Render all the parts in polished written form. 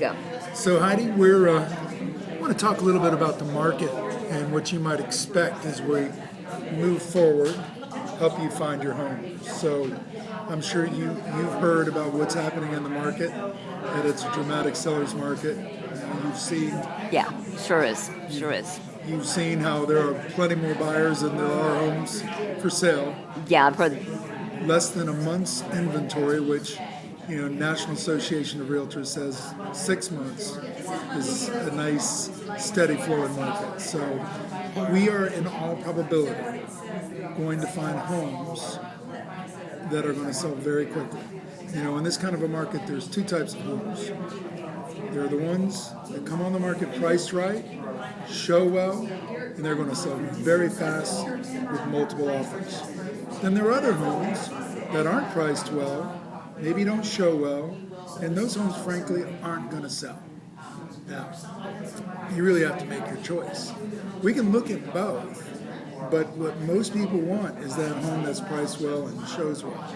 go. So Heidi, we're want to talk a little bit about the market and what you might expect as we move forward, help you find your home. So I'm sure you've heard about what's happening in the market, that it's a dramatic seller's market. You've seen Yeah, sure is. Sure is. you've seen how there are plenty more buyers than there are homes for sale. Yeah, I've heard. Less than a month's inventory, which National Association of Realtors says 6 months is a nice steady flowing market. So we are in all probability going to find homes that are going to sell very quickly. In this kind of a market, there's two types of homes. There are the ones that come on the market priced right, show well, and they're going to sell very fast with multiple offers. Then there are other homes that aren't priced well, maybe don't show well, and those homes, frankly, aren't going to sell. Now, you really have to make your choice. We can look at both, but what most people want is that home that's priced well and shows well.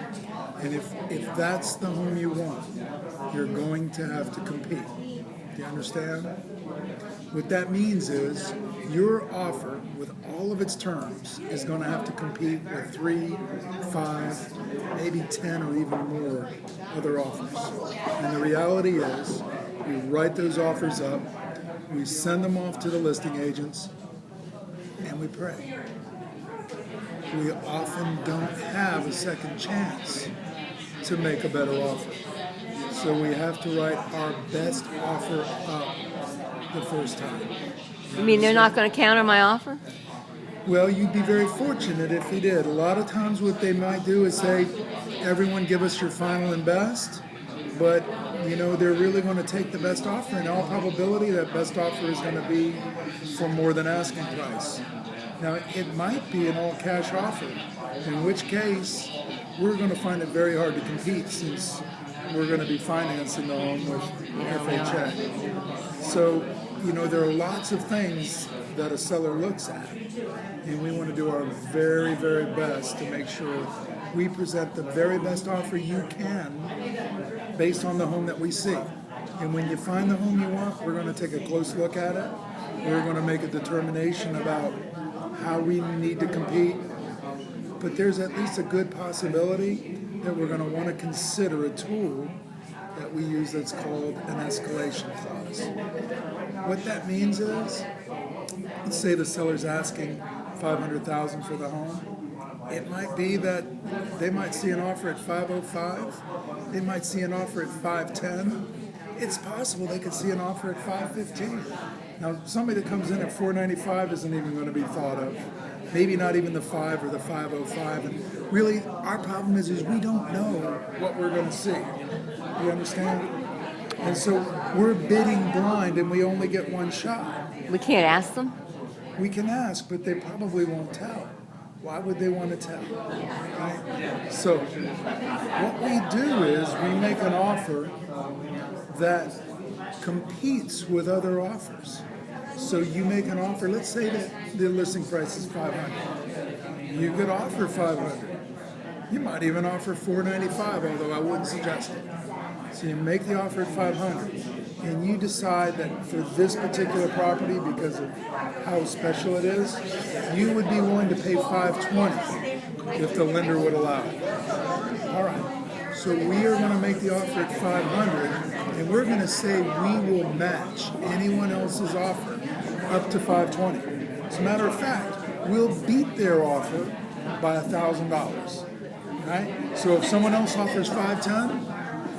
And if that's the home you want, you're going to have to compete. Do you understand? What that means is your offer, with all of its terms, is going to have to compete with 3, 5, maybe 10 or even more other offers. And the reality is, we write those offers up, we send them off to the listing agents, and we pray. We often don't have a second chance to make a better offer. So we have to write our best offer up the first time. You mean they're not going to counter my offer? Well, you'd be very fortunate if he did. A lot of times what they might do is say, everyone give us your final and best, but they're really going to take the best offer. In all probability, that best offer is going to be for more than asking price. Now, it might be an all-cash offer, in which case we're going to find it very hard to compete since we're going to be financing the home with FHA. So, there are lots of things that a seller looks at, and we want to do our very, very best to make sure we present the very best offer you can based on the home that we see. And when you find the home you want, we're going to take a close look at it. We're going to make a determination about how we need to compete. But there's at least a good possibility that we're going to want to consider a tool that we use that's called an escalation clause. What that means is, let's say the seller's asking $500,000 for the home. It might be that they might see an offer at $505. They might see an offer at $510. It's possible they could see an offer at $515. Now, somebody that comes in at $495 isn't even going to be thought of. Maybe not even the 5 or the 505. And really, our problem is we don't know what we're going to see. You understand? And so we're bidding blind, and we only get one shot. We can't ask them? We can ask, but they probably won't tell. Why would they want to tell? Right? So what we do is we make an offer that competes with other offers. So you make an offer, let's say that the listing price is $500. You could offer $500. You might even offer $495, although I wouldn't suggest it. So you make the offer at $500, and you decide that for this particular property, because of how special it is, you would be willing to pay $520 if the lender would allow it. All right. So we are going to make the offer at $500, and we're going to say we will match anyone else's offer up to $520. As a matter of fact, we'll beat their offer by $1,000. Right? So if someone else offers $510,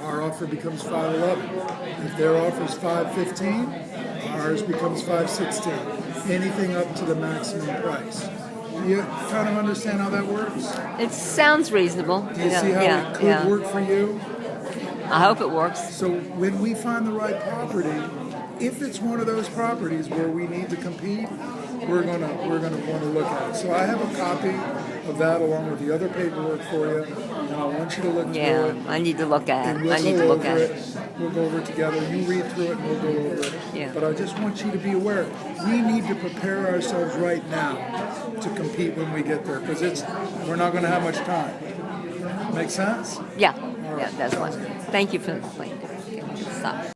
our offer becomes $511. If their offer is $515, ours becomes $516. Anything up to the maximum price. Do you kind of understand how that works? It sounds reasonable. Do you see how it could work for you? I hope it works. So when we find the right property, if it's one of those properties where we need to compete, we're gonna want to look at it. So I have a copy of that along with the other paperwork for you, and I want you to look through it. I need to look at it. We'll I need to look at it. We'll go over it together. You read through it and we'll go over it. Yeah. But I just want you to be aware, we need to prepare ourselves right now to compete when we get there, because we're not going to have much time. Make sense? Yeah. All right. Yeah, that's Sounds fine. good. Thank you for the complaint. Okay, stop.